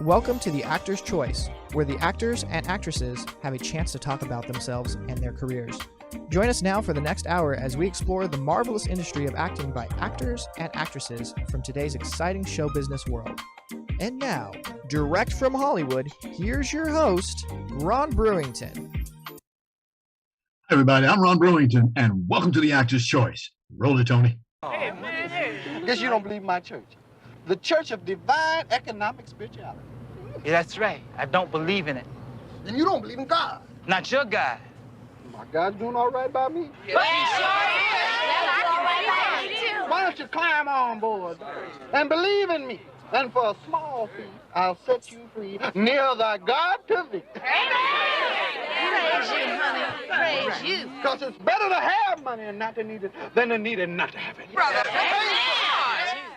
Welcome to The Actor's Choice, where the actors and actresses have a chance to talk about themselves and their careers. Join us now for the next hour as we explore the marvelous industry of acting by actors and actresses from today's exciting show business world. And now, direct from Hollywood, here's your host, Ron Brewington. Hi, everybody. I'm Ron Brewington, and welcome to The Actor's Choice. Roll it, Tony. Hey, man, hey. Guess you don't believe my church. The Church of Divine Economic Spirituality. Yeah, that's right. I don't believe in it. Then you don't believe in God. Not your God. My God's doing all right by me. Yeah, Why don't you climb on board and believe in me? And for a small fee, I'll set you free near the God to thee. Praise you, honey. Praise you. Because it's better to have money and not to need it than to need it and not to have it. Brother,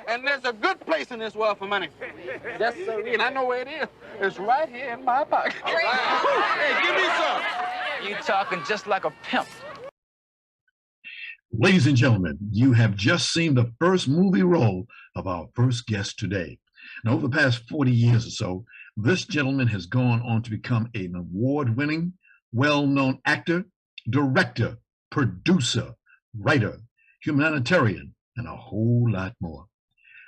And there's a good place in this world for money. Yes, sir. And I know where it is. It's right here in my pocket. Hey, give me some. You talking just like a pimp. Ladies and gentlemen, you have just seen the first movie role of our first guest today. Now, over the past 40 years or so, this gentleman has gone on to become an award-winning, well-known actor, director, producer, writer, humanitarian, and a whole lot more.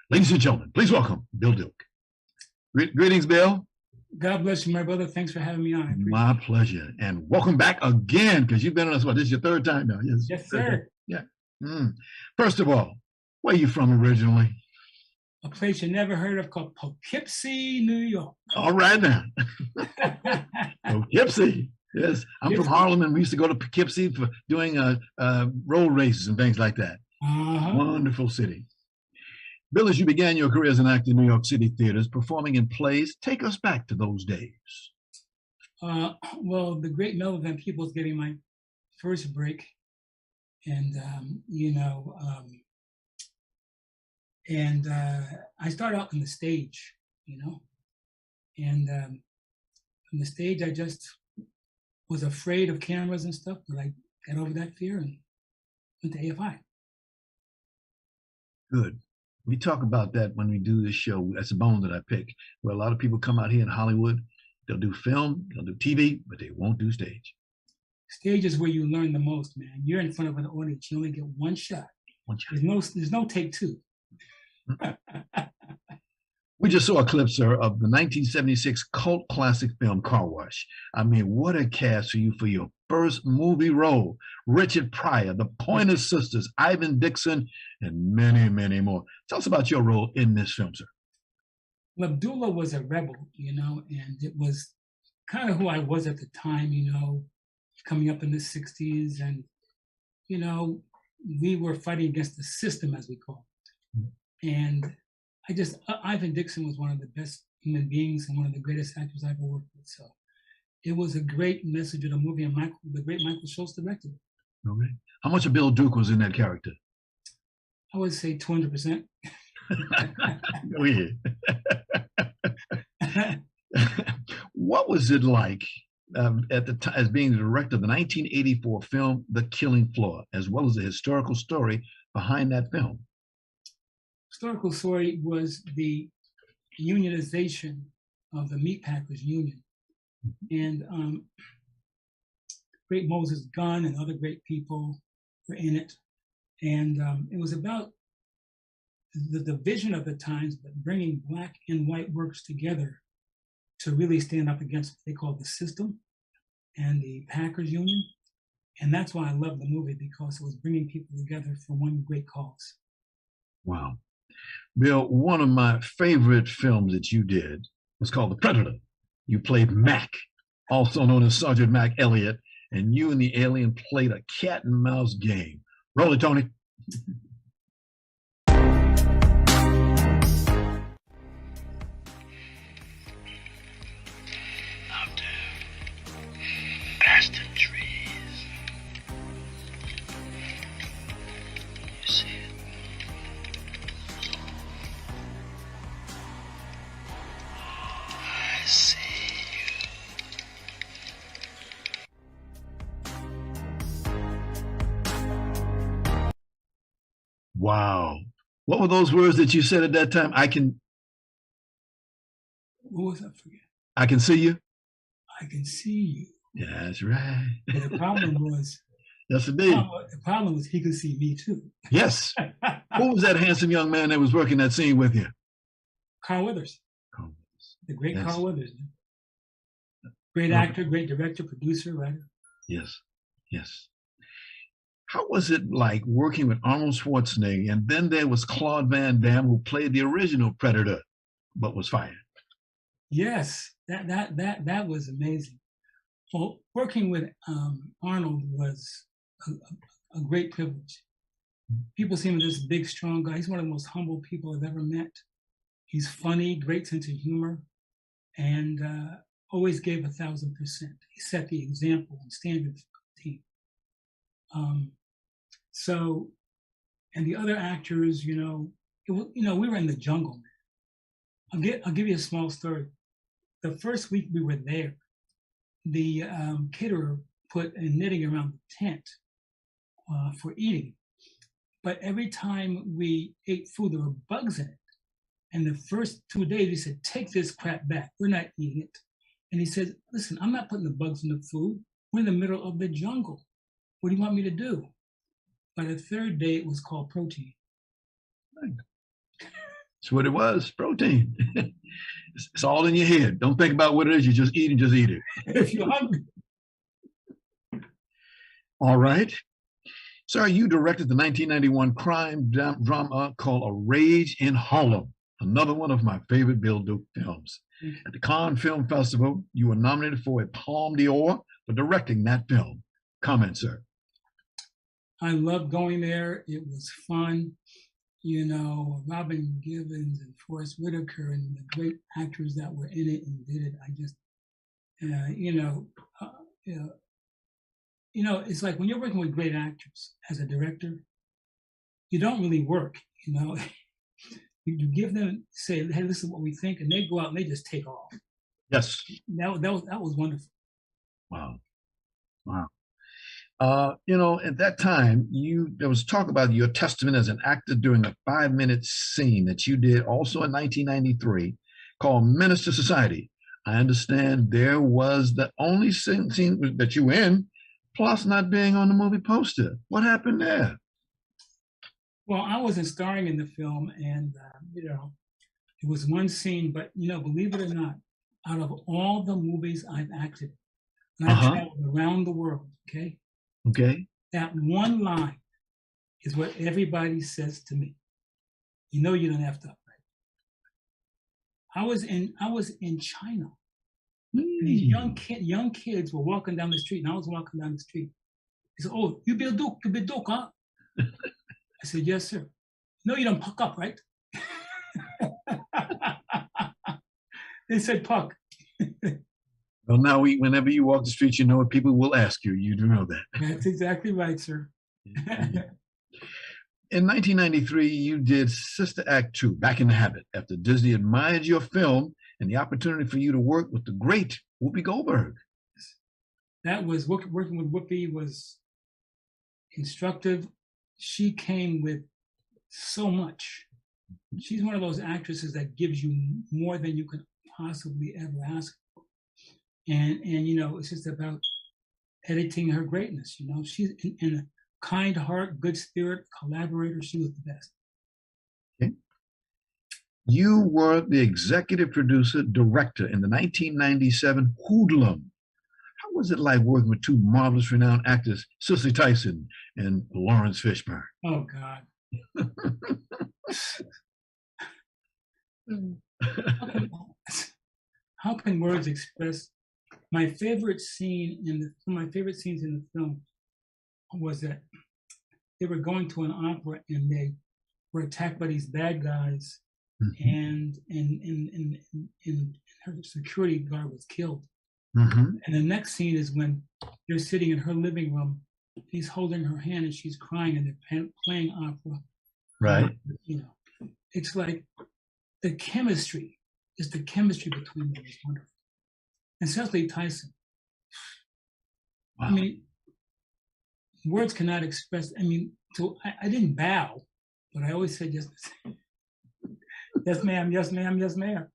Ladies and gentlemen, please welcome Bill Duke. Greetings, Bill. God bless you, my brother. Thanks for having me on. My pleasure. And welcome back again, because you've been on us, this is your third time now. Yes, sir. Yeah. First of all, where are you from originally? A place you never heard of called Poughkeepsie, New York. All right now. Poughkeepsie. Yes. I'm from Harlem, and we used to go to Poughkeepsie for doing road races and things like that. Wonderful city. Bill, as you began your career as an actor in New York City theaters, performing in plays, take us back to those days. Well, the great Melville Van Peebles gave me my first break. And, I started out on the stage, and on the stage, I just was afraid of cameras and stuff, but I got over that fear and went to AFI. Good. We talk about that when we do this show. That's a bone that I pick, where a lot of people come out here in Hollywood, they'll do film, they'll do TV, but they won't do stage. Stage is where you learn the most, man. You're in front of an audience. You only get one shot. There's no take two. We just saw a clip, sir, of the 1976 cult classic film Car Wash. I mean, what a cast for you for your first movie role. Richard Pryor, the Pointer Sisters, Ivan Dixon, and many, many more. Tell us about your role in this film, sir. Well, Abdullah was a rebel, and it was kind of who I was at the time, coming up in the 60s. And, we were fighting against the system, as we call it. And Ivan Dixon was one of the best human beings and one of the greatest actors I ever worked with. So it was a great message of the movie, and the great Michael Schultz directed it. Okay. How much of Bill Duke was in that character? I would say 200%. Go ahead. What was it like at the time as being the director of the 1984 film The Killing Floor, as well as the historical story behind that film? Historical story was the unionization of the Meatpackers Union. And great Moses Gunn and other great people were in it. And it was about the division of the times, but bringing Black and white workers together to really stand up against what they called the system and the Packers Union. And that's why I love the movie, because it was bringing people together for one great cause. Wow. Bill, one of my favorite films that you did was called The Predator. You played Mac, also known as Sergeant Mac Elliott, and you and the alien played a cat and mouse game. Roll it, Tony. Wow. What were those words that you said at that time? What was I forget? I Can See You. I Can See You. That's right. But the problem was, Yes, indeed. the problem was he could see me too. Yes. Who was that handsome young man that was working that scene with you? Carl Weathers, Carl. the great Yes. Carl Weathers. Great actor, great director, producer, writer. Yes, yes. How was it like working with Arnold Schwarzenegger, and then there was Claude Van Damme, who played the original Predator, but was fired? Yes, that was amazing. Well, working with Arnold was a great privilege. People see him as this big, strong guy. He's one of the most humble people I've ever met. He's funny, great sense of humor, and always gave 1,000%. He set the example and standard for the team. So, and the other actors, we were in the jungle, man. I'll give you a small story. The first week we were there, the caterer put a knitting around the tent for eating. But every time we ate food, there were bugs in it. And the first 2 days, he said, take this crap back. We're not eating it. And he said, listen, I'm not putting the bugs in the food. We're in the middle of the jungle. What do you want me to do? By the third day, it was called protein. That's what it was, protein. It's all in your head. Don't think about what it is. You just eat it. If you're hungry. All right. Sir, you directed the 1991 crime drama called A Rage in Harlem, another one of my favorite Bill Duke films. At the Cannes Film Festival, you were nominated for a Palme d'Or for directing that film. Comment, sir. I loved going there. It was fun. Robin Givens and Forrest Whitaker and the great actors that were in it and did it. I just, it's like when you're working with great actors as a director, you don't really work, You give them, say, hey, this is what we think, and they go out and they just take off. Yes. That was wonderful. Wow. At that time, there was talk about your testament as an actor during a 5-minute scene that you did also in 1993 called Menace to Society. I understand there was the only scene that you were in, plus not being on the movie poster. What happened there? Well, I wasn't starring in the film, and it was one scene. But believe it or not, out of all the movies I've acted, and I've traveled around the world, okay, that one line is what everybody says to me. You don't have to. Right? I was in China. And these young kids were walking down the street, and I was walking down the street. He said, "Oh, you Bill Duke, huh?" I said, "Yes, sir." "No, you don't puck up, right?" They said, "Puck." Well, now whenever you walk the streets, you know what people will ask you. You do know that. That's exactly right, sir. In 1993, you did Sister Act 2, Back in the Habit, after Disney admired your film and the opportunity for you to work with the great Whoopi Goldberg. That was, working with Whoopi was instructive. She came with so much. She's one of those actresses that gives you more than you could possibly ever ask for. And it's just about editing her greatness. She's in a kind heart, good spirit, collaborator. She was the best. Okay. You were the executive producer, director in the 1997 Hoodlum. How was it like working with two marvelous, renowned actors, Cicely Tyson and Lawrence Fishburne? Oh, God. How can words express? My favorite scene one of my favorite scenes in the film was that they were going to an opera and they were attacked by these bad guys, and her security guard was killed. And the next scene is when they're sitting in her living room. He's holding her hand and she's crying, and they're playing opera. Right. It's like the chemistry between them is wonderful. And Cicely Tyson. Wow. I mean, words cannot express. So I didn't bow, but I always said yes, yes, ma'am, yes, ma'am, yes, ma'am.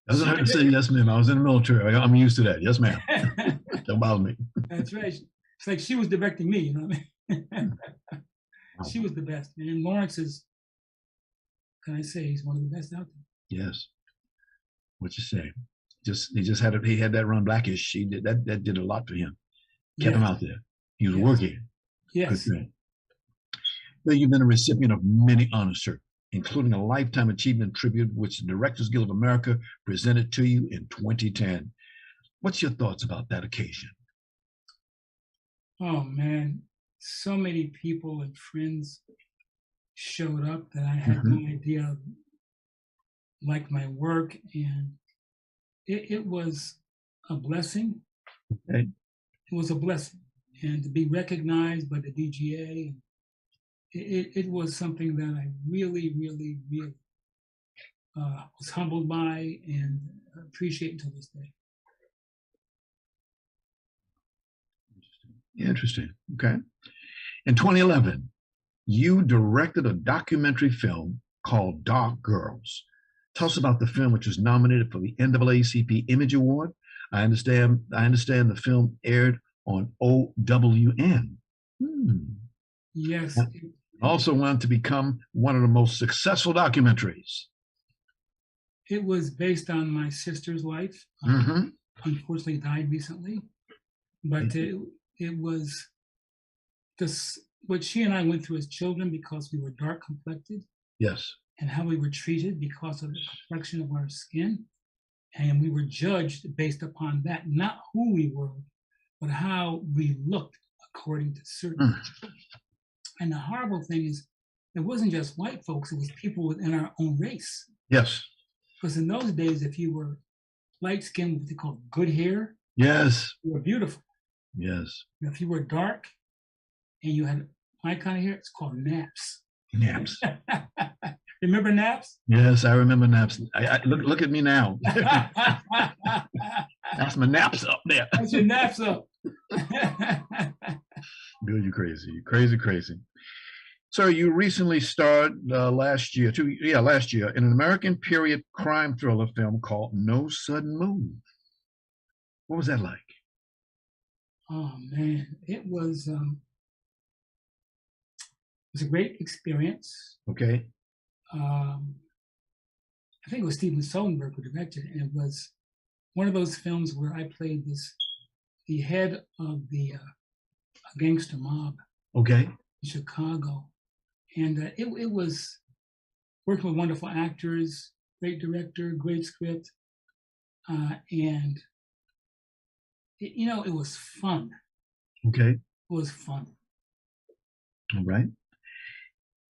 Doesn't hurt to say yes, ma'am. I was in the military. I'm used to that. Yes, ma'am. Don't bother me. That's right. It's like she was directing me, you know what I mean? She was the best. And Lawrence is, can I say, he's one of the best out there. Yes. What you say? He had that run Blackish. He did that did a lot for him. Kept him out there. He was working. Yes. Good thing. Well, you've been a recipient of many honors, sir, including a Lifetime Achievement Tribute, which the Directors Guild of America presented to you in 2010. What's your thoughts about that occasion? Oh, man. So many people and friends showed up that I had no idea liked my work, and it was a blessing. Okay. It was a blessing. And to be recognized by the DGA, it was something that I really, really, really was humbled by and appreciate until this day. Interesting. Okay. In 2011, you directed a documentary film called Dark Girls. Tell us about the film, which was nominated for the NAACP Image Award. I understand the film aired on OWN. Yes. Also went on to become one of the most successful documentaries. It was based on my sister's life. Unfortunately, died recently. But it was what she and I went through as children because we were dark complected. Yes. And how we were treated because of the complexion of our skin. And we were judged based upon that, not who we were, but how we looked according to certain people. And the horrible thing is, it wasn't just white folks, it was people within our own race. Yes. Because in those days, if you were light-skinned, what they call good hair, yes, you were beautiful. Yes. If you were dark and you had my kind of hair, it's called naps. Naps. Remember naps? Yes, I remember naps. Look at me now. That's my naps up there. That's your naps up. Good, you crazy. Crazy. Sir, you recently starred last year in an American period crime thriller film called No Sudden Move. What was that like? Oh man, it was a great experience. Okay. I think it was Steven Soderbergh who directed it, and it was one of those films where I played the head of the gangster mob. Okay. In Chicago, and it was working with wonderful actors, great director, great script, and it was fun. Okay. It was fun. All right.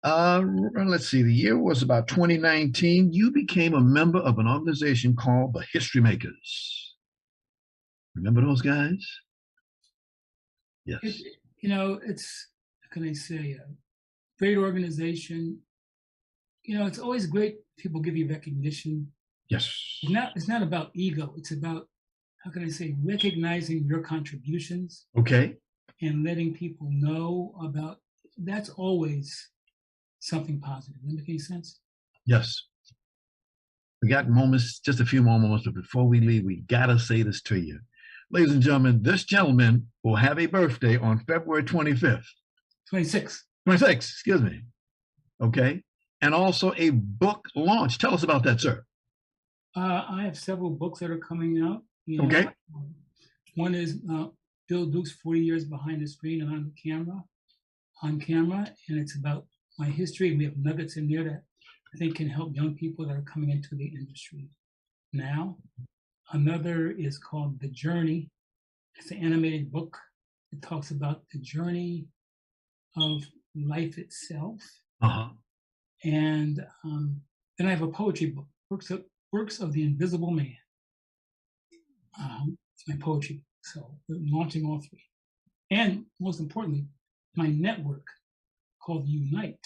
Let's see. The year was about 2019. You became a member of an organization called the History Makers. Remember those guys? Yes. It's, how can I say, a great organization. It's always great people give you recognition. Yes. It's not about ego. It's about, how can I say, recognizing your contributions. Okay. And letting people know about, that's always something positive. Does that make any sense? Yes. We got moments, just a few more moments, but before we leave, we gotta say this to you. Ladies and gentlemen, this gentleman will have a birthday on February 25th. 26th. 26th, excuse me. Okay. And also a book launch. Tell us about that, sir. I have several books that are coming out. Okay. One is Bill Duke's 40 Years Behind the Screen and on camera, and it's about my history. We have nuggets in there that I think can help young people that are coming into the industry now. Another is called The Journey. It's an animated book. It talks about the journey of life itself. And then I have a poetry book, Works of the Invisible Man. It's my poetry book. So we're launching all three. And most importantly, my network called Unite.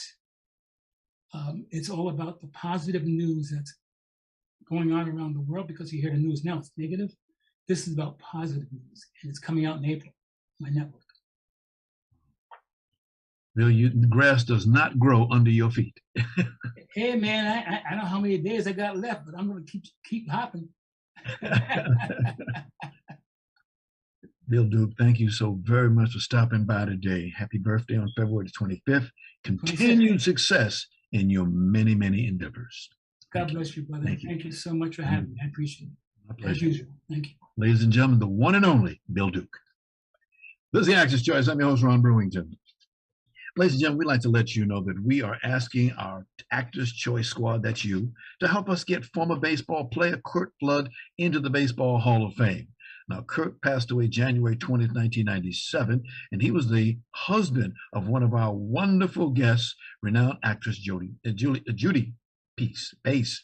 It's all about the positive news that's going on around the world, because you hear the news now, it's negative. This is about positive news, and it's coming out in April, my network. Really, the grass does not grow under your feet. Hey man, I don't know how many days I got left, but I'm gonna keep hopping. Bill Duke, thank you so very much for stopping by today. Happy birthday on February the 25th. Continued success in your many, many endeavors. God bless you, brother. Thank you so much for having me. I appreciate it. My pleasure. As usual. Thank you. Ladies and gentlemen, the one and only Bill Duke. This is the Actor's Choice. I'm your host, Ron Brewington. Ladies and gentlemen, we'd like to let you know that we are asking our Actor's Choice squad, that's you, to help us get former baseball player Curt Flood into the Baseball Hall of Fame. Now, Curt passed away January 20th, 1997, and he was the husband of one of our wonderful guests, renowned actress Joddi Pace.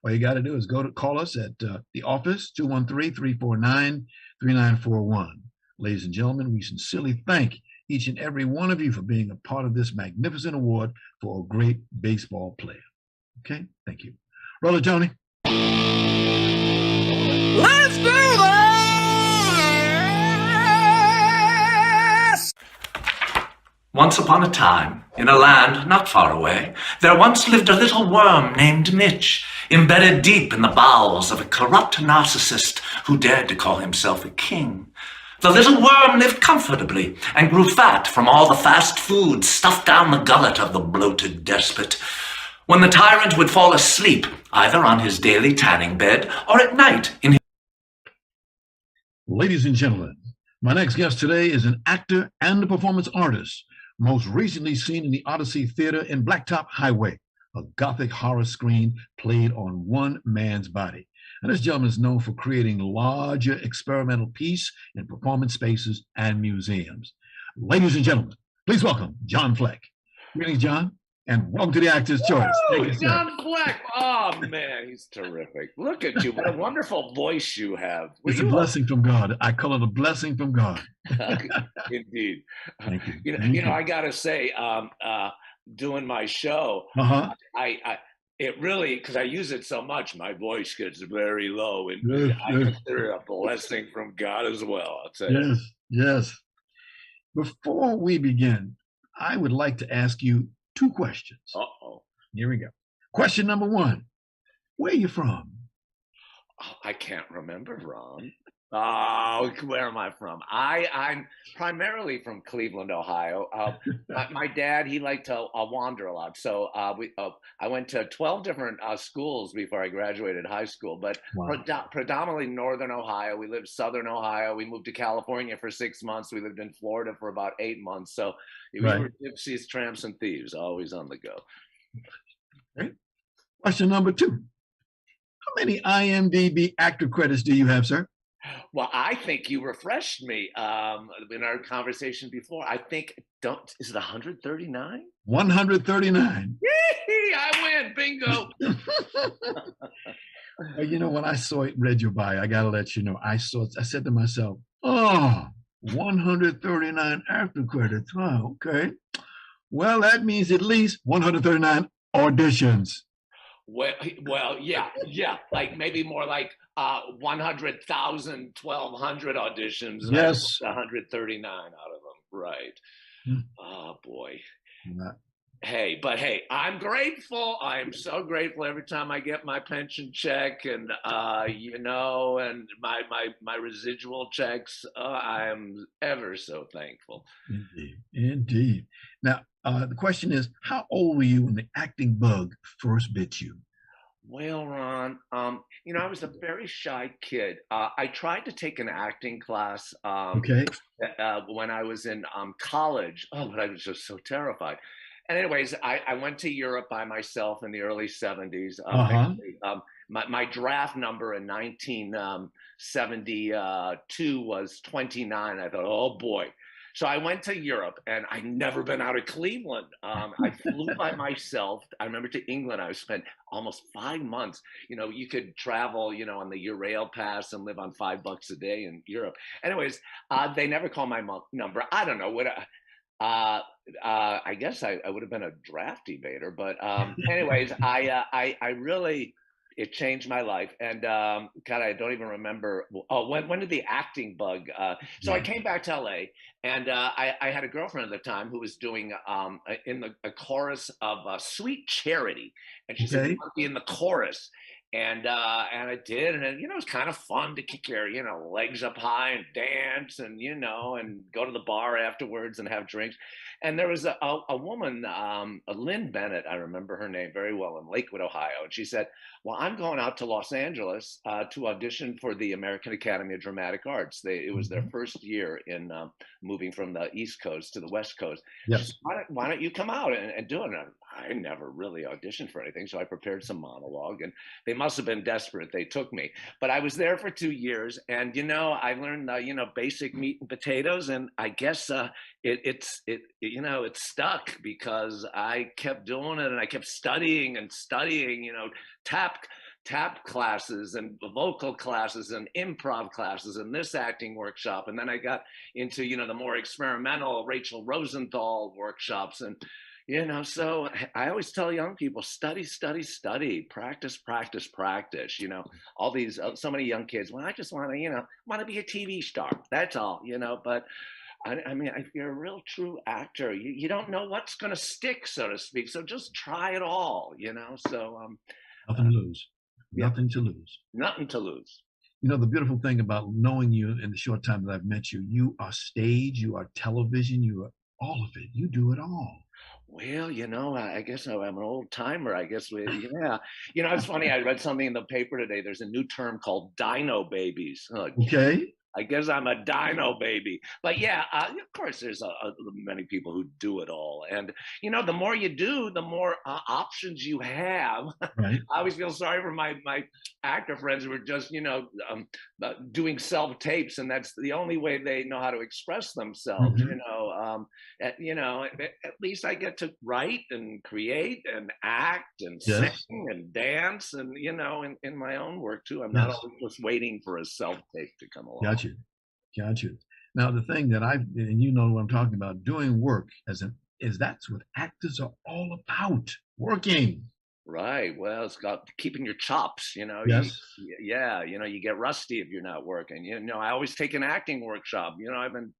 All you got to do is call us at the office, 213-349-3941. Ladies and gentlemen, we sincerely thank each and every one of you for being a part of this magnificent award for a great baseball player. Okay, thank you. Roll it, Tony. Let's do this! Once upon a time, in a land not far away, there once lived a little worm named Mitch, embedded deep in the bowels of a corrupt narcissist who dared to call himself a king. The little worm lived comfortably and grew fat from all the fast food stuffed down the gullet of the bloated despot. When the tyrant would fall asleep, either on his daily tanning bed or at night in his... Ladies and gentlemen, my next guest today is an actor and a performance artist, most recently seen in the Odyssey Theater in Blacktop Highway, a gothic horror screen played on one man's body. And this gentleman is known for creating larger experimental piece in performance spaces and museums. Ladies and gentlemen, please welcome John Fleck. Greetings, John, and welcome to the Actor's Choice. Oh, John Fleck. Oh, man, he's terrific. Look at you. What a wonderful voice you have. It's a blessing from God. I call it a blessing from God. Indeed. Thank you. You know, I got to say, doing my show, it really, because I use it so much, my voice gets very low, and I consider it a blessing from God as well. I'll tell you. Yes. Before we begin, I would like to ask you two questions. Uh-oh. Here we go. Question number one, where are you from? Oh, I can't remember, Ron. Oh, where am I from? I'm primarily from Cleveland, Ohio. My dad, he liked to wander a lot. So I went to 12 different schools before I graduated high school, but predominantly Northern Ohio. We lived Southern Ohio. We moved to California for 6 months. We lived in Florida for about 8 months. So we were gypsies, tramps, and thieves, always on the go. Okay. Question number two. How many IMDb actor credits do you have, sir? Well, I think you refreshed me in our conversation before. I think, is it 139? 139. Yee, I win, bingo. You know, when I read your bio, I got to let you know, I said to myself, 139 actor credits. Oh, okay. Well, that means at least 139 auditions. Well, yeah, like maybe more like 100,000, 1,200 auditions. Yes. 139 out of them, right? Oh boy. Not. Hey, I'm grateful. I'm so grateful every time I get my pension check, and and my residual checks. I am ever so thankful. Indeed. Now, the question is, how old were you when the acting bug first bit you? Well, Ron, I was a very shy kid. I tried to take an acting class when I was in college. Oh, but I was just so terrified. And anyways, I went to Europe by myself in the early 70s. My draft number in 1972 was 29. I thought, oh boy. So I went to Europe, and I'd never been out of Cleveland. I flew by myself. I remember to England. I spent almost 5 months. You could travel, on the Eurail Pass and live on $5 a day in Europe. Anyways, they never called my number. I don't know what. I guess I would have been a draft evader, but anyways, I really. It changed my life, and God, I don't even remember. Oh, when did the acting bug? So I came back to LA, and I had a girlfriend at the time who was doing in a chorus of Sweet Charity, and she said, "You want to be in the chorus." and I did, and it was kind of fun to kick your legs up high and dance, and and go to the bar afterwards and have drinks. And there was a woman, Lynn Bennett, I remember her name very well, in Lakewood, Ohio, and she said, "Well, I'm going out to Los Angeles to audition for the American Academy of Dramatic Arts." It was their first year in moving from the East Coast to the West Coast. Yes. She said, why don't you come out and do it? And I never really auditioned for anything, so I prepared some monologue, and they must have been desperate. They took me, but I was there for 2 years, and I learned basic meat and potatoes, and I guess it stuck because I kept doing it, and I kept studying and studying. Tap classes and vocal classes and improv classes and this acting workshop, and then I got into the more experimental Rachel Rosenthal workshops, and so I always tell young people, study, practice, practice, practice. All these so many young kids, well, I just want to be a TV star, that's all. But I mean, if you're a real true actor, you don't know what's going to stick, so to speak, so just try it all. So Nothing to lose. Nothing to lose. Nothing to lose. The beautiful thing about knowing you in the short time that I've met you, you are stage, you are television, you are all of it. You do it all. Well, I guess I'm an old timer. I guess yeah. It's funny. I read something in the paper today. There's a new term called dino babies. Okay. I guess I'm a dino baby. But yeah, of course, there's many people who do it all. And, the more you do, the more options you have. Right. I always feel sorry for my actor friends who are just, doing self-tapes. And that's the only way they know how to express themselves. Mm-hmm. At least I get to write and create and act and Yes. sing and dance and, in my own work, too. I'm not always just waiting for a self-tape to come along. Got you. Now, the thing that and you know what I'm talking about, doing work is that's what actors are all about, working. Right. Well, it's got keeping your chops, Yes. You get rusty if you're not working. I always take an acting workshop. I've been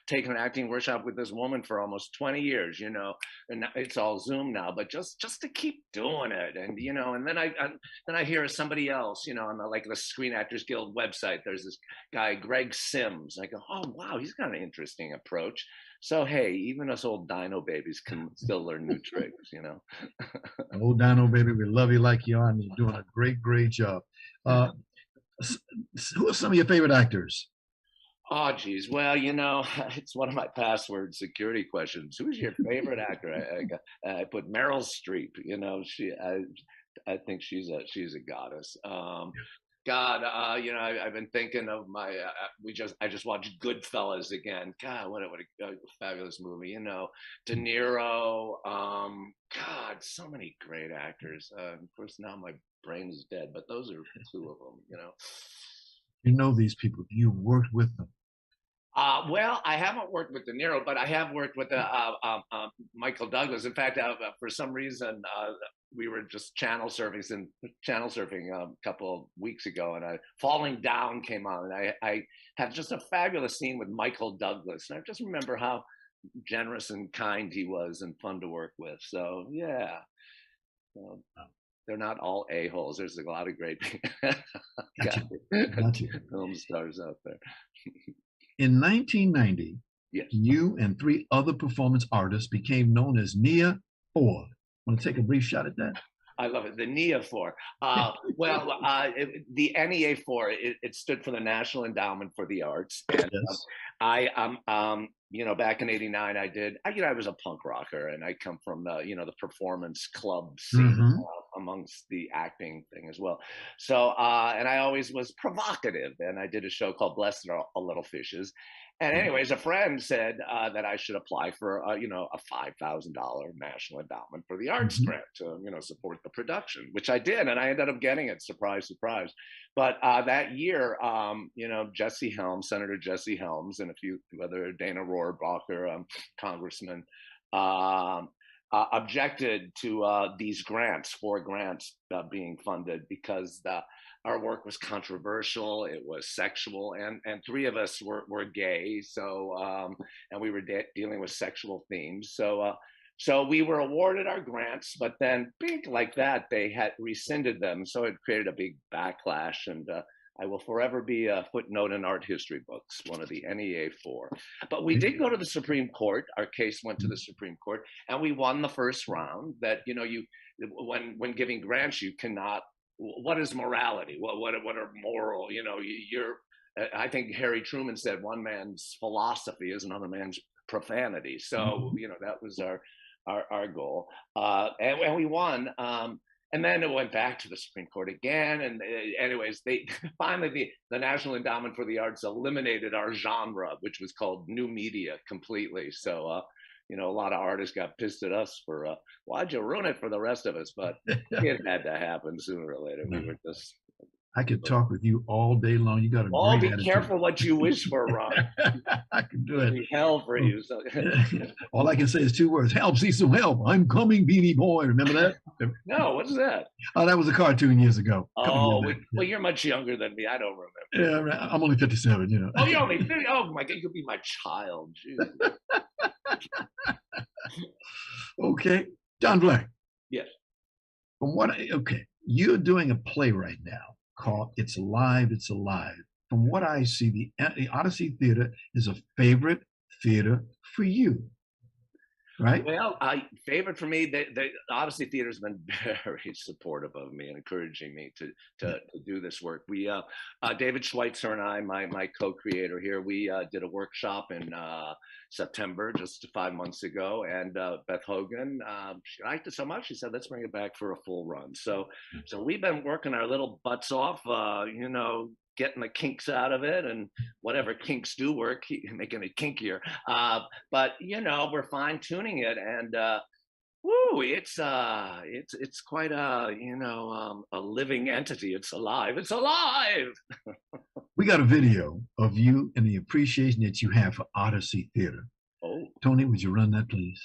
taking an acting workshop with this woman for almost 20 years, and it's all Zoom now, but just to keep doing it. And, and then I hear somebody else, on the Screen Actors Guild website, there's this guy, Greg Sims. I go, oh, wow, he's got an interesting approach. So, hey, even us old dino babies can still learn new tricks, Old dino baby, we love you like you are, and you're doing a great, great job. Who are some of your favorite actors? Oh, geez. Well, it's one of my password security questions. Who's your favorite actor? I put Meryl Streep. I think she's a goddess. God, I've been thinking of I just watched Goodfellas again. God, what a fabulous movie. De Niro. God, so many great actors. Of course, now my brain is dead, but those are two of them. You know these people. You worked with them. Well, I haven't worked with De Niro, but I have worked with Michael Douglas. In fact, for some reason, we were just channel surfing a couple of weeks ago, and Falling Down came on, and I had just a fabulous scene with Michael Douglas. And I just remember how generous and kind he was and fun to work with. So, yeah. They're not all a-holes. There's a lot of great Gotcha. film stars out there. In 1990, yes, you and 3 other performance artists became known as NEA 4. Want to take a brief shot at that? I love it. The NEA 4. The NEA 4, it stood for the National Endowment for the Arts. And Yes. back in '89, I was a punk rocker, and I come from the performance club scene amongst the acting thing as well. So, and I always was provocative, and I did a show called Blessed Are Little Fishes. And anyways, a friend said that I should apply for, a $5,000 National Endowment for the Arts grant to, support the production, which I did, and I ended up getting it. Surprise, surprise. But that year, Jesse Helms, Senator Jesse Helms, and a few other Dana Rohrabacher, congressmen, objected to these grants, 4 grants being funded because our work was controversial, it was sexual, and 3 of us were gay, so and we were dealing with sexual themes. So So we were awarded our grants, but then big like that, they had rescinded them. So it created a big backlash, and I will forever be a footnote in art history books, one of the NEA 4. But we did go to the Supreme Court. Our case went to the Supreme Court, and we won the first round. That, you know, when giving grants, you cannot. What is morality? What are moral? You know, I think Harry Truman said one man's philosophy is another man's profanity. So, you know, that was our goal, and we won. And then it went back to the Supreme Court again. And anyways, they finally, the National Endowment for the Arts eliminated our genre, which was called new media, completely. So, you know, a lot of artists got pissed at us for, why'd you ruin it for the rest of us? But it had to happen sooner or later. We were just. I could talk with you all day long. You got a great be attitude. Careful what you wish for, Ron. I can do it. Be hell for you. So. All I can say is 2 words: help, see some help. I'm coming, Beanie Boy. Remember that? No, what's that? Oh, that was a cartoon years ago. Oh, well, you're much younger than me. I don't remember. Yeah, I'm only 57, you know. Oh, you're only 50. Oh, my God, you could be my child. Okay. John Fleck. Yes. Okay, you're doing a play right now called It's Alive, It's Alive. From what I see, the Odyssey Theater is a favorite theater for you, right? Well, favorite for me, the Odyssey Theater has been very supportive of me and encouraging me to do this work. We, David Schweitzer and I, my co-creator here, we did a workshop in September, just 5 months ago, and Beth Hogan, she liked it so much, she said, let's bring it back for a full run. So we've been working our little butts off, you know, getting the kinks out of it, and whatever kinks do work, making it kinkier. But you know, we're fine tuning it, and it's quite a, you know, a living entity. It's alive. It's alive. We got a video of you and the appreciation that you have for Odyssey Theater. Oh, Tony, would you run that, please?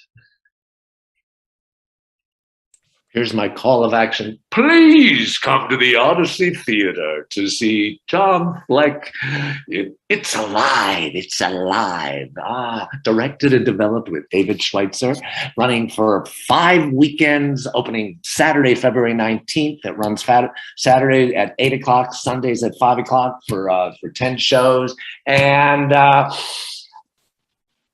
here's my call of action. Please come to the Odyssey Theater to see John Fleck. It's alive. It's alive. Directed and developed with David Schweitzer, running for 5 weekends, opening Saturday, February 19th. It runs Saturday at 8 o'clock, Sundays at 5 o'clock for 10 shows. And all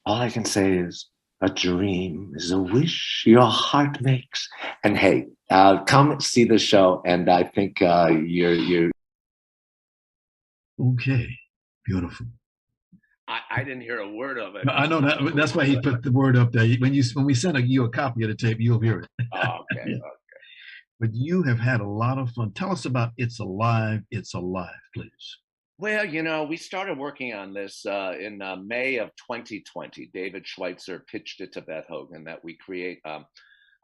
I can say is, a dream is a wish your heart makes. And hey, come see the show, and I think you're. Okay, beautiful. I didn't hear a word of it. I know that. That's why he put the word up there. When we send you a copy of the tape, you'll hear it. Oh, okay. Yeah. Okay. But you have had a lot of fun. Tell us about It's Alive, It's Alive, please. Well, you know, we started working on this in May of 2020. David Schweitzer pitched it to Beth Hogan that we create a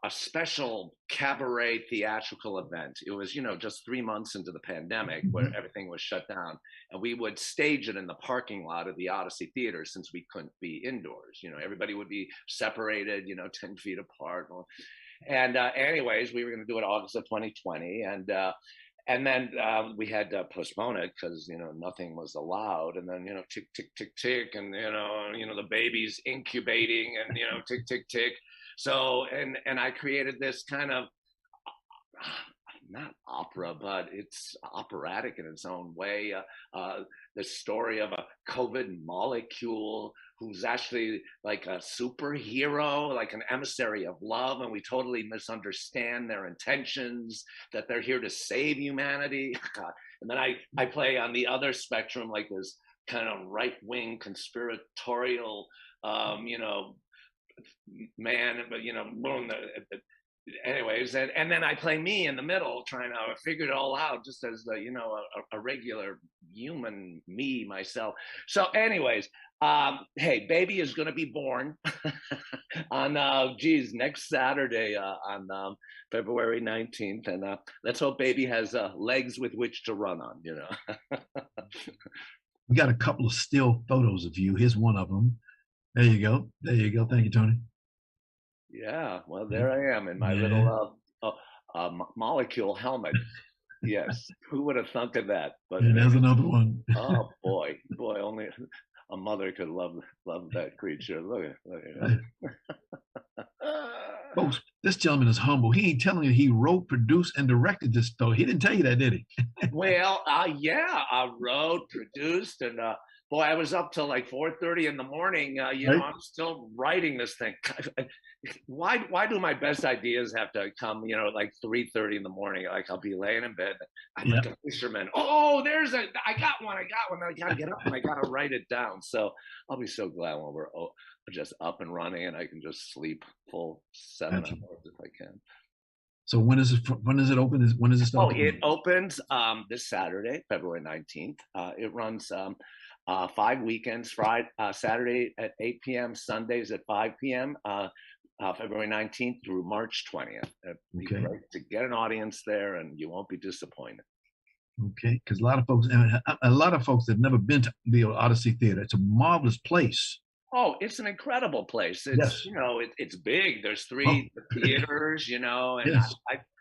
special cabaret theatrical event. It was, you know, just 3 months into the pandemic where everything was shut down. And we would stage it in the parking lot of the Odyssey Theater since we couldn't be indoors. You know, everybody would be separated, you know, 10 feet apart. And anyways, we were going to do it August of 2020. And then we had to postpone it because, you know, nothing was allowed. And then, you know, tick, tick, tick, tick. And, you know, the baby's incubating and, you know, tick, tick, tick. So, and I created this kind of, not opera, but it's operatic in its own way. The story of a COVID molecule who's actually like a superhero, like an emissary of love, and we totally misunderstand their intentions, that they're here to save humanity. God. And then I play on the other spectrum, like this kind of right-wing conspiratorial, you know, man, but, you know, anyways, and then I play me in the middle, trying to figure it all out, just as the, you know, a regular human, me, myself. So anyways, hey, baby is going to be born on, next Saturday on February 19th. And let's hope baby has legs with which to run on, you know. We got a couple of still photos of you. Here's one of them. There you go. There you go. Thank you, Tony. Yeah, well, there I am in my little molecule helmet. Yes, who would have thunk of that? But there's another one. Oh boy, only a mother could love that creature. Look at it. Folks, this gentleman is humble. He ain't telling you he wrote, produced, and directed this story. He didn't tell you that, did he? Well, yeah, I wrote, produced, and boy, I was up till like 4:30 in the morning. You know, I'm still writing this thing. Why do my best ideas have to come, you know, like 3:30 in the morning? Like I'll be laying in bed. I'm like a fisherman. Oh, I got one. I gotta get up and I gotta write it down. So I'll be so glad when we're just up and running and I can just sleep full 7 hours if I can. So when is it open? When is it start? Oh, it opens this Saturday, February 19th. It runs 5 weekends, Friday, Saturday at 8 p.m., Sundays at 5 p.m., February 19th through March 20th. It'd be great to get an audience there, and you won't be disappointed. Okay, because a lot of folks have never been to the Odyssey Theater. It's a marvelous place. Oh, it's an incredible place. It's you know, it's big. There's 3 theaters, you know, and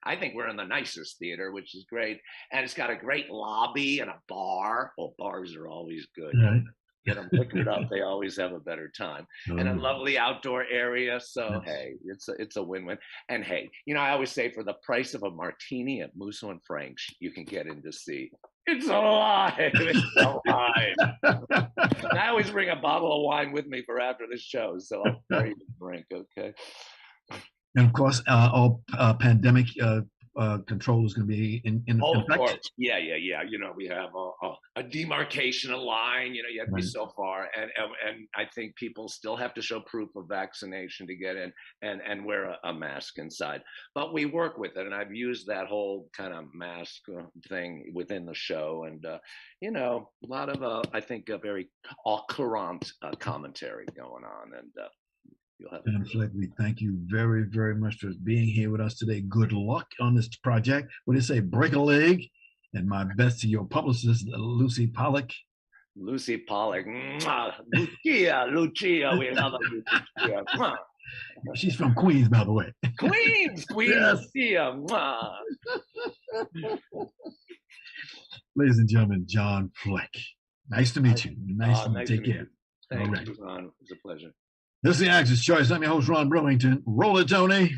I think we're in the nicest theater, which is great. And it's got a great lobby and a bar. Well, bars are always good. Right. Get them liquored up, they always have a better time. And a lovely outdoor area. So hey, it's a win-win. And hey, you know, I always say for the price of a martini at Musso and Frank's, you can get in to see. It's alive. It's alive. And I always bring a bottle of wine with me for after the show, so I'll carry the drink, okay? And of course, all pandemic control is going to be in of effect. Course. Yeah. You know, we have a demarcation, a line. You know, you have to be so far, and I think people still have to show proof of vaccination to get in and wear a mask inside. But we work with it, and I've used that whole kind of mask thing within the show, and you know, a lot of I think a very current commentary going on, and. And Fleck, we thank you very, very much for being here with us today. Good luck on this project. What do you say? Break a leg. And my best to your publicist, Lucy Pollock. Lucy Pollock. Lucia, we love her. Lucia. She's from Queens, by the way. Queens, Lucia. Ladies and gentlemen, John Fleck. Nice to meet you. Nice to take care. Thank you, Ron. It was a pleasure. This is the Actor's Choice. I'm your host, Ron Brewington. Roll it, Tony.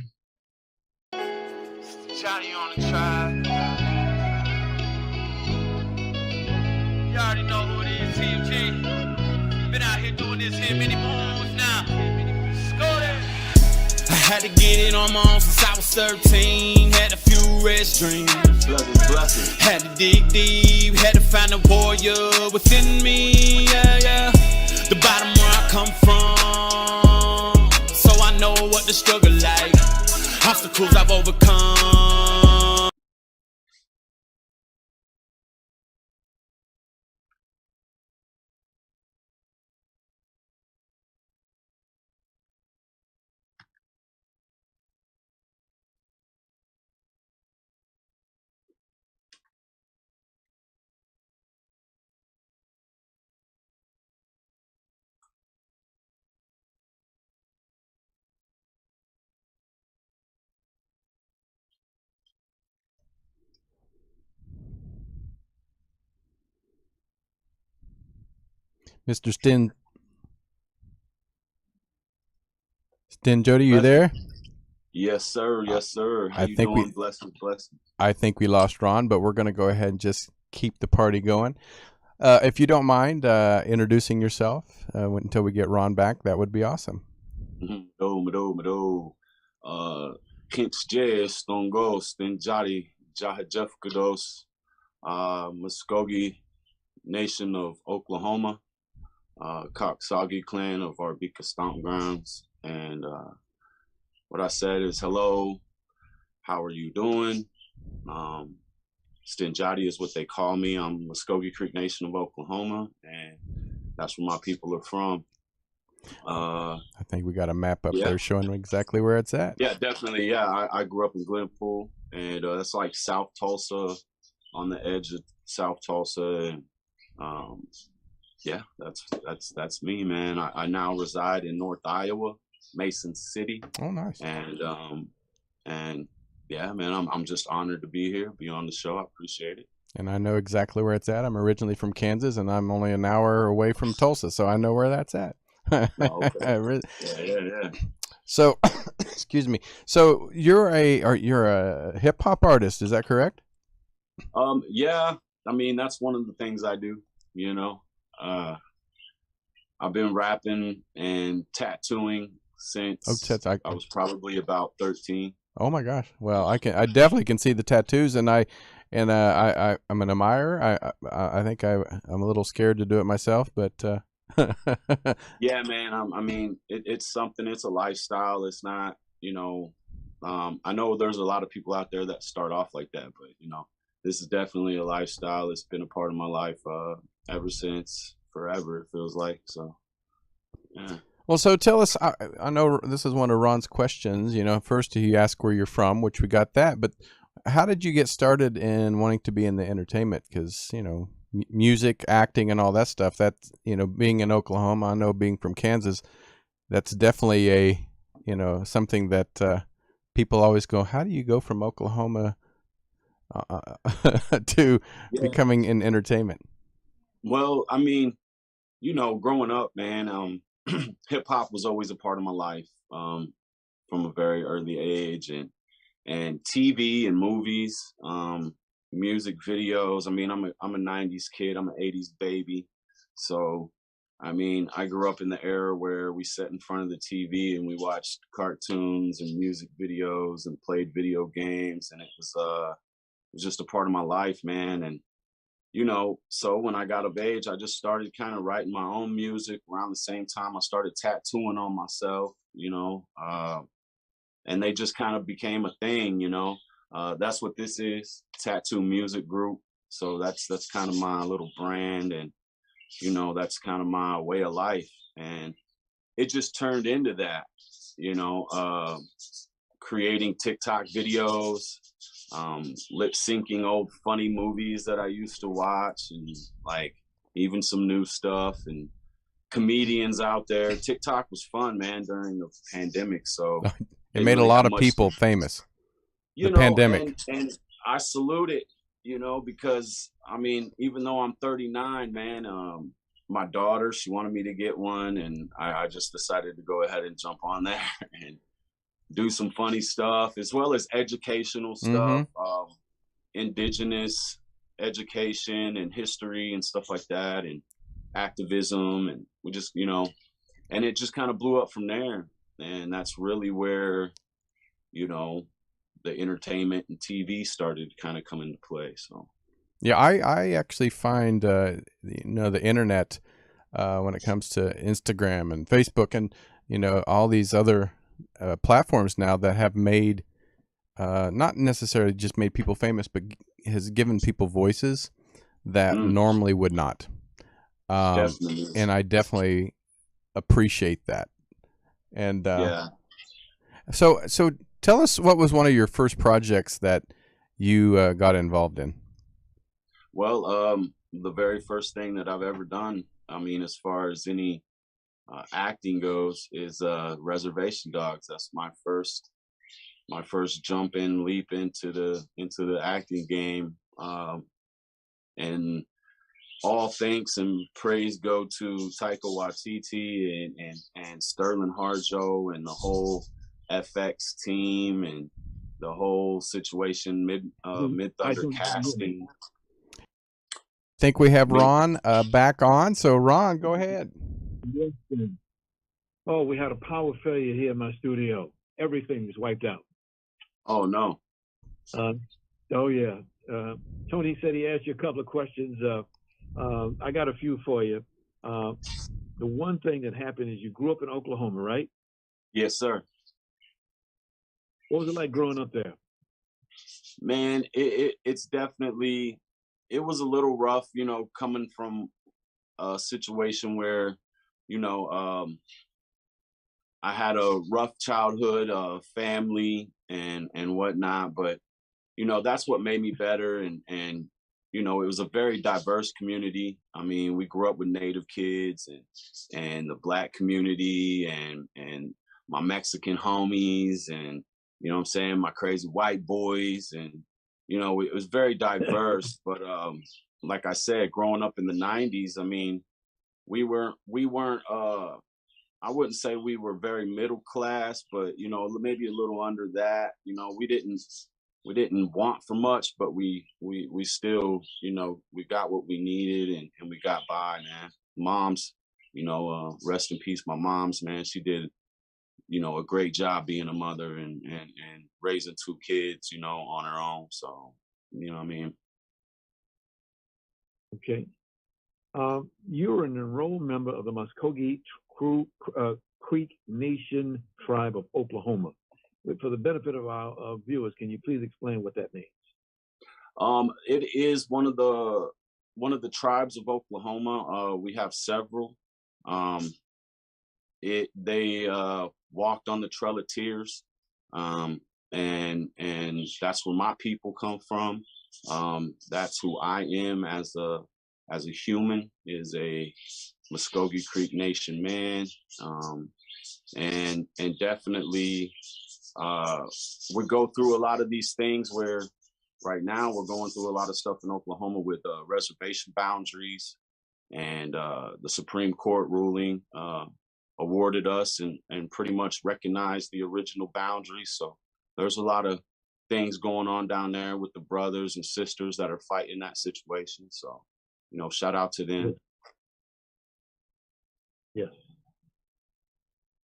Johnny on the track. You already know who it is, TMG. Been out here doing this here many moons now. Let's go there. I had to get it on my own since I was 13. Had a few red streams. Blessings. Had to dig deep. Had to find a warrior within me. Yeah. The bottom where I come from, so I know what the struggle like. Obstacles I've overcome. Mr. Sten Joddi, you there? Yes, sir. Yes, sir. How you doing? Blessings. I think we lost Ron, but we're going to go ahead and just keep the party going. If you don't mind introducing yourself until we get Ron back, that would be awesome. Kings Jazz, Stongo, Sten Joddi, Jeff Kudos, Muskogee Nation of Oklahoma, Coxsoggy Clan of Arbika Stomp Grounds. And what I said is, hello, how are you doing? Sten Joddi is what they call me. I'm Muskogee Creek Nation of Oklahoma, and that's where my people are from. I think we got a map up there showing exactly where it's at. Yeah, definitely. Yeah, I grew up in Glenpool, and that's like South Tulsa, on the edge of South Tulsa. And yeah, that's me, man. I now reside in North Iowa, Mason City. Oh, nice. And yeah, man, I'm just honored to be here, be on the show. I appreciate it. And I know exactly where it's at. I'm originally from Kansas, and I'm only an hour away from Tulsa, so I know where that's at. Oh, okay. Yeah. So, Excuse me. So you're a hip hop artist, is that correct? Yeah, I mean, that's one of the things I do, you know. I've been rapping and tattooing since I was probably about 13. Oh my gosh. Well, I definitely can see the tattoos, and I'm an admirer. I think I'm a little scared to do it myself, but Yeah, man. I mean, it's something. It's a lifestyle. It's not, you know. I know there's a lot of people out there that start off like that, but you know, this is definitely a lifestyle. It's been a part of my life ever since forever. It feels like so. Yeah. Well, so tell us. I know this is one of Ron's questions. You know, first he asked where you're from, which we got that, but how did you get started in wanting to be in the entertainment? Because you know, music, acting, and all that stuff. That's, you know, being in Oklahoma. I know being from Kansas, that's definitely something that people always go, how do you go from Oklahoma to becoming in entertainment? Well, I mean, you know, growing up, man, hip hop was always a part of my life from a very early age, and TV and movies, music videos. I mean, I'm a '90s kid. I'm an '80s baby, so I mean, I grew up in the era where we sat in front of the TV and we watched cartoons and music videos and played video games, and it was just a part of my life, man. And you know, so when I got of age, I just started kind of writing my own music. Around the same time, I started tattooing on myself, you know, and they just kind of became a thing, you know. That's what this is, Tattoo Music Group. So that's kind of my little brand, and you know, that's kind of my way of life. And it just turned into that, you know, creating TikTok videos, lip syncing old funny movies that I used to watch, and like even some new stuff, and comedians out there. TikTok was fun, man, during the pandemic. So it made a lot of people famous. The pandemic. And I salute it, you know, because I mean, even though I'm 39, man, my daughter, she wanted me to get one, and I just decided to go ahead and jump on there and do some funny stuff, as well as educational stuff, indigenous education and history and stuff like that, and activism. And we just, you know, and it just kind of blew up from there. And that's really where, you know, the entertainment and TV started to kind of come into play. So yeah, I actually find you know, the internet when it comes to Instagram and Facebook and, you know, all these other platforms now that have made not necessarily just made people famous, but has given people voices that normally would not. And I definitely appreciate that. And so tell us, what was one of your first projects that you got involved in? Well, the very first thing that I've ever done, I mean, as far as any acting goes, is Reservation Dogs. That's my first jump in, leap into the acting game. And all thanks and praise go to Taika Waititi and Sterling Harjo and the whole FX team and the whole situation, Mid Thunder casting. Think we have Ron back on. So Ron, go ahead. Yes, sir. Oh, we had a power failure here in my studio. Everything was wiped out. Oh no. Oh yeah. Tony said he asked you a couple of questions. I got a few for you. The one thing that happened is you grew up in Oklahoma, right? Yes, sir. What was it like growing up there? Man, it's definitely, it was a little rough, you know, coming from a situation where, you know, I had a rough childhood, family and whatnot, but you know, that's what made me better. And you know, it was a very diverse community. I mean, we grew up with Native kids and the Black community and my Mexican homies, and you know what I'm saying, my crazy white boys, and you know, it was very diverse. But like I said, growing up in the '90s, I mean, we weren't I wouldn't say we were very middle class, but you know, maybe a little under that. You know, we didn't want for much, but we still, you know, we got what we needed, and we got by, man. Mom's, you know, rest in peace, my mom's, man. She did, you know, a great job being a mother and raising two kids, you know, on her own. So, you know what I mean? Okay. You're an enrolled member of the Muskogee Creek Nation tribe of Oklahoma. For the benefit of our viewers, can you please explain what that means? It is one of the tribes of Oklahoma. We have several. They walked on the Trail of Tears, and that's where my people come from. That's who I am as a human, is a Muskogee Creek Nation man, and definitely we go through a lot of these things where right now we're going through a lot of stuff in Oklahoma with reservation boundaries, and the Supreme Court ruling awarded us and pretty much recognized the original boundaries. So there's a lot of things going on down there with the brothers and sisters that are fighting that situation. So, you know, shout out to them. Yes.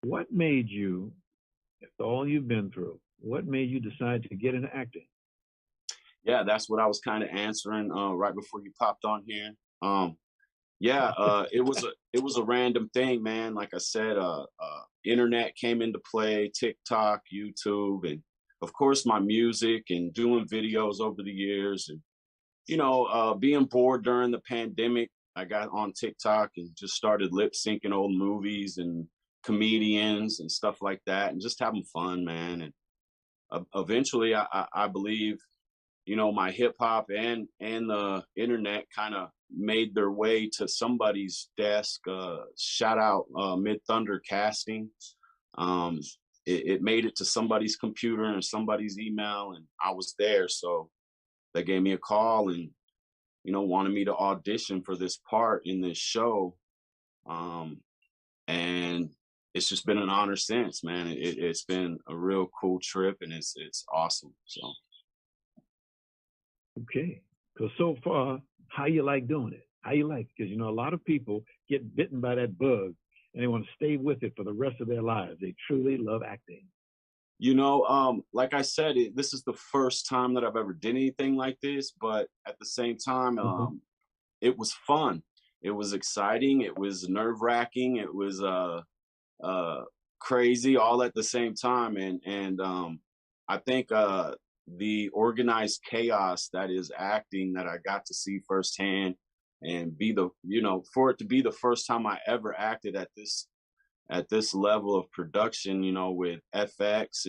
What made you, after all you've been through, what made you decide to get into acting? Yeah, that's what I was kind of answering right before you popped on here. It was a random thing, man. Like I said, internet came into play, TikTok, YouTube, and of course my music and doing videos over the years. And, you know, being bored during the pandemic, I got on TikTok and just started lip syncing old movies and comedians and stuff like that, and just having fun, man. And eventually I believe, you know, my hip hop and the internet kind of made their way to somebody's desk. Shout out Mid Thunder Casting. It made it to somebody's computer and somebody's email, and I was there. So they gave me a call and, you know, wanted me to audition for this part in this show. And it's just been an honor since, man. It's been a real cool trip, and it's awesome. So. Okay. So far, how you like doing it? How you like? Because, you know, a lot of people get bitten by that bug and they want to stay with it for the rest of their lives. They truly love acting. You know, like I said, this is the first time that I've ever did anything like this, but at the same time, it was fun. It was exciting. It was nerve-wracking. It was crazy all at the same time. And I think the organized chaos that is acting that I got to see firsthand, and for it to be the first time I ever acted at this level of production, you know, with FX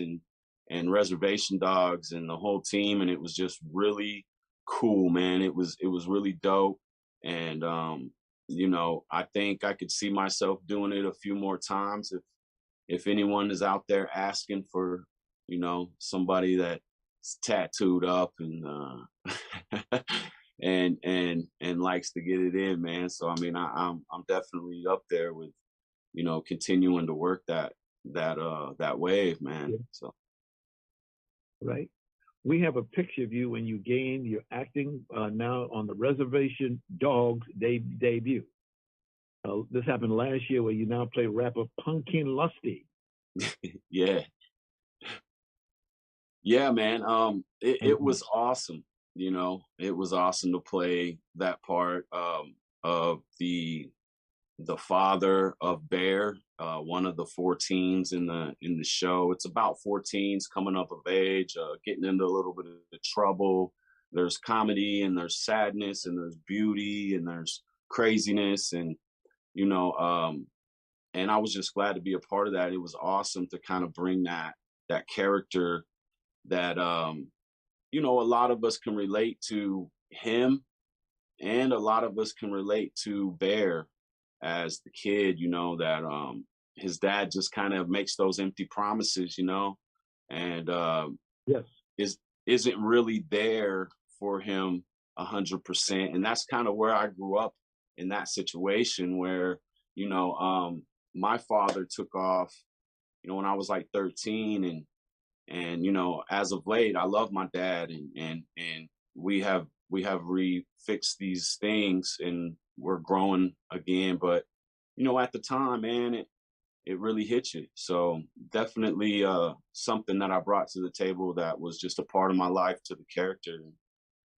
and Reservation Dogs and the whole team. And it was just really cool, man. It was really dope. And, you know, I think I could see myself doing it a few more times if anyone is out there asking for, you know, somebody that's tattooed up and and likes to get it in, man. So I mean, I'm definitely up there with, you know, continuing to work that wave, man. Yeah. So. Right. We have a picture of you when you gained your acting now on the Reservation Dogs debut. This happened last year, where you now play rapper Pumpkin Lusty. Yeah. Yeah, man. It was awesome. You know, it was awesome to play that part of the father of Bear, one of the 4 teens in the show. It's about 4 teens coming up of age, getting into a little bit of trouble. There's comedy and there's sadness and there's beauty and there's craziness, and you know, and I was just glad to be a part of that. It was awesome to kind of bring that character that you know, a lot of us can relate to him, and a lot of us can relate to Bear as the kid, you know, that his dad just kind of makes those empty promises, you know, and yes, isn't really there for him 100%. And that's kind of where I grew up, in that situation where, you know, my father took off, when I was like 13, and as of late, I love my dad, and we have refixed these things, and we're growing again. But at the time, man, it really hit you. So definitely something that I brought to the table that was just a part of my life to the character,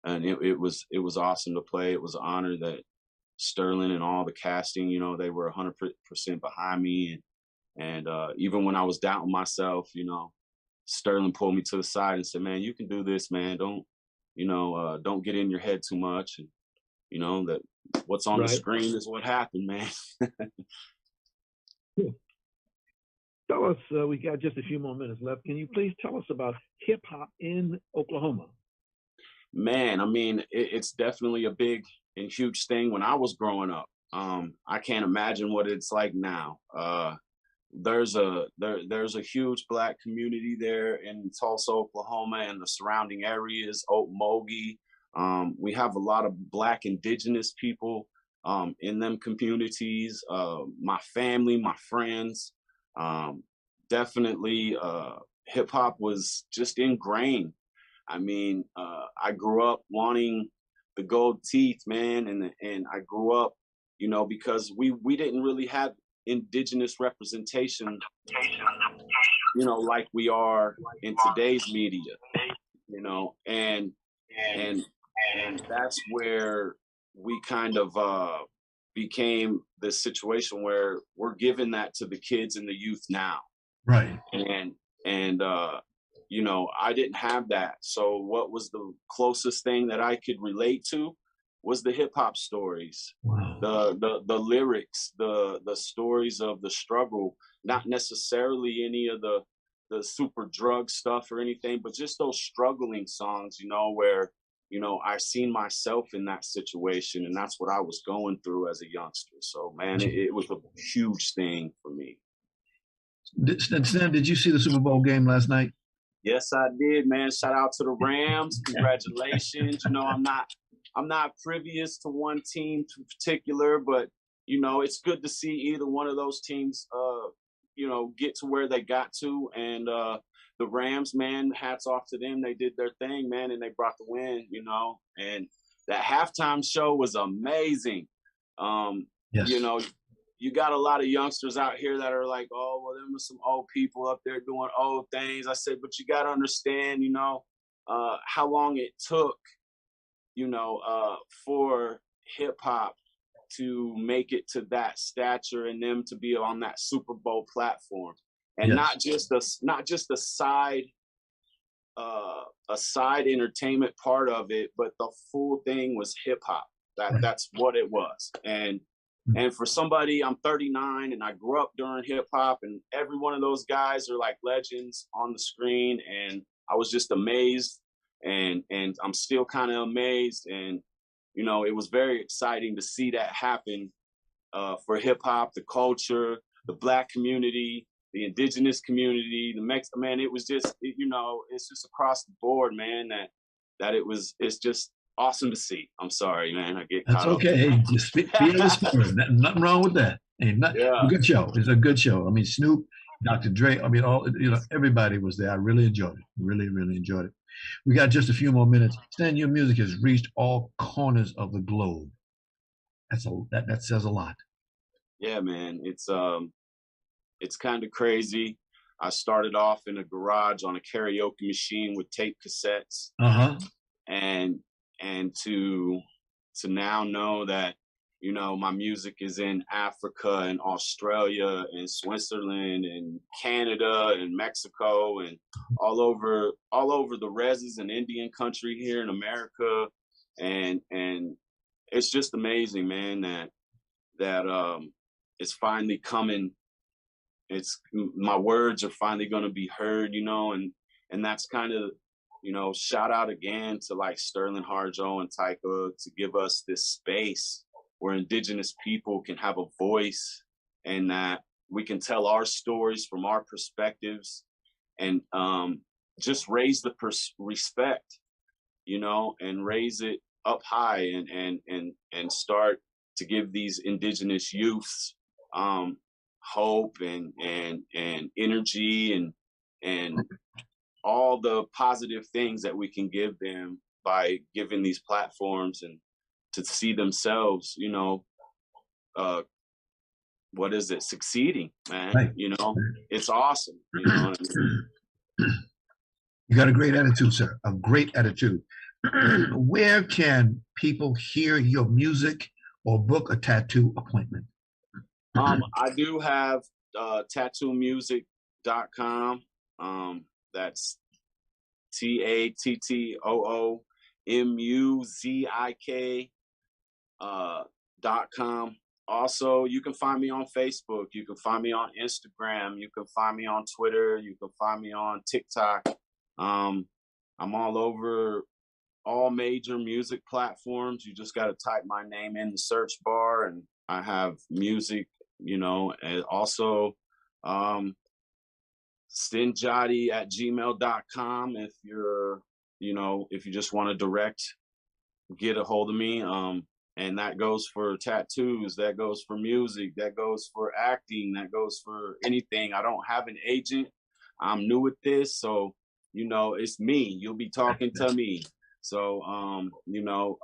and it was awesome to play. It was an honor that Sterling and all the casting, they were 100% behind me, and even when I was doubting myself, Sterling pulled me to the side and said, "Man, you can do this, man. Don't get in your head too much, and that what's on the screen is what happened, man." Tell us, we got just a few more minutes left. Can you please tell us about hip hop in Oklahoma? Man, I mean, it's definitely a big and huge thing when I was growing up. I can't imagine what it's like now. There's a huge Black community there in Tulsa, Oklahoma, and the surrounding areas, Okmulgee. We have a lot of Black indigenous people in them communities. My family, my friends, definitely hip hop was just ingrained. I mean, I grew up wanting the gold teeth, man, and I grew up, because we didn't really have indigenous representation, like we are in today's media, and that's where we kind of became this situation where we're giving that to the kids and the youth now. Right. And I didn't have that. So what was the closest thing that I could relate to was the hip hop stories, the lyrics, the stories of the struggle, not necessarily any of the super drug stuff or anything, but just those struggling songs, where, I seen myself in that situation, and that's what I was going through as a youngster. So, man, it was a huge thing for me. Stan, did you see the Super Bowl game last night? Yes, I did, man. Shout out to the Rams. Congratulations. I'm not privy to one team in particular, but it's good to see either one of those teams get to where they got to. And the Rams, man, hats off to them. They did their thing, man, and they brought the win, and that halftime show was amazing. Yes. You got a lot of youngsters out here that are like, "Oh, well, there was some old people up there doing old things." I said, but you got to understand, how long it took, for hip hop to make it to that stature and them to be on that Super Bowl platform, and not just a side entertainment part of it, but the full thing was hip hop. That's what it was. And for somebody, I'm 39 and I grew up during hip hop, and every one of those guys are like legends on the screen. And I was just amazed, and I'm still kind of amazed. And, it was very exciting to see that happen for hip hop, the culture, the Black community, the indigenous community, the Mexican, man. It was just, it's just across the board, man, it's just awesome to see. I'm sorry, man. I get That's caught okay. up. Hey, just feel the spirit. Nothing wrong with that. Hey, a good show. It's a good show. I mean, Snoop, Dr. Dre. I mean, everybody was there. I really enjoyed it. Really, really enjoyed it. We got just a few more minutes. Stan, your music has reached all corners of the globe. That says a lot. Yeah, man. It's kind of crazy. I started off in a garage on a karaoke machine with tape cassettes. And to now know that, my music is in Africa and Australia and Switzerland and Canada and Mexico and all over the reses and Indian country here in America. And it's just amazing, man, that it's finally coming. My words are finally going to be heard, and that's kind of, shout out again to like Sterling Harjo and Tyka to give us this space where indigenous people can have a voice, and that we can tell our stories from our perspectives, and just raise the respect, and raise it up high, and start to give these indigenous youths hope and energy and all the positive things that we can give them by giving these platforms and to see themselves, you know, what is it, succeeding, man. Right. You know, it's awesome. You know what I mean? You got a great attitude, sir. A great attitude. Where can people hear your music or book a tattoo appointment? I do have tattoomusic.com. That's TATTOOMUZIK.com. Also, you can find me on Facebook. You can find me on Instagram. You can find me on Twitter. You can find me on TikTok. I'm all over all major music platforms. You just got to type my name in the search bar, and I have music, you know, and also Sten Joddi at gmail.com if you're, you know, if you just want to get a hold of me. And that goes for tattoos, that goes for music, that goes for acting, that goes for anything. I don't have an agent. I'm new at this, so you know, it's me. You'll be talking to me. So you know,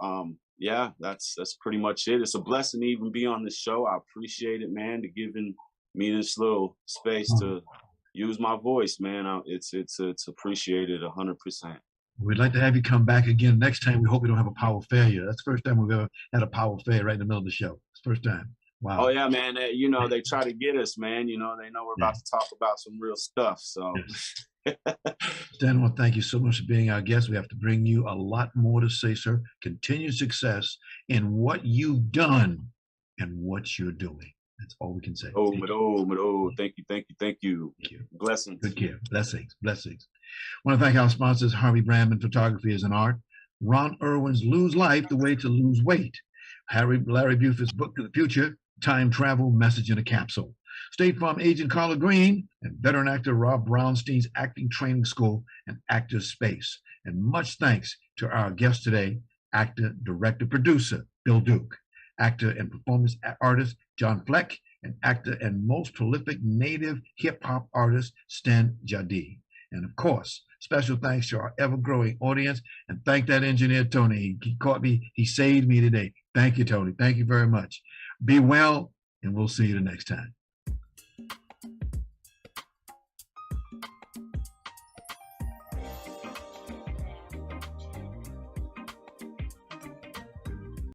yeah, that's pretty much it. It's a blessing to even be on this show. I appreciate it, man, to giving me this little space to use my voice, man. It's appreciated 100%. We'd like to have you come back again next time. We hope we don't have a power failure. That's the first time we've ever had a power failure right in the middle of the show. It's the first time. Wow. Oh yeah, man. You know, they try to get us, man. You know, they know we're about to talk about some real stuff. So Stan, well, thank you so much for being our guest. We have to bring you a lot more to say, sir. Continued success in what you've done and what you're doing. That's all we can say. Thank you. Blessings. Good care. Blessings. I want to thank our sponsors, Harvey Brandman Photography is an Art, Ron Irwin's Lose Life, The Way to Lose Weight, Larry Buford's Book to the Future, Time Travel, Message in a Capsule, State Farm agent Carla Green, and veteran actor Rob Brownstein's Acting Training School and Actors Space. And much thanks to our guest today, actor, director, producer, Bill Duke, actor and performance artist, John Fleck, and actor and most prolific native hip-hop artist, Sten Joddi. And of course, special thanks to our ever-growing audience, and thank that engineer, Tony. He caught me, he saved me today. Thank you, Tony. Thank you very much. Be well, and we'll see you the next time.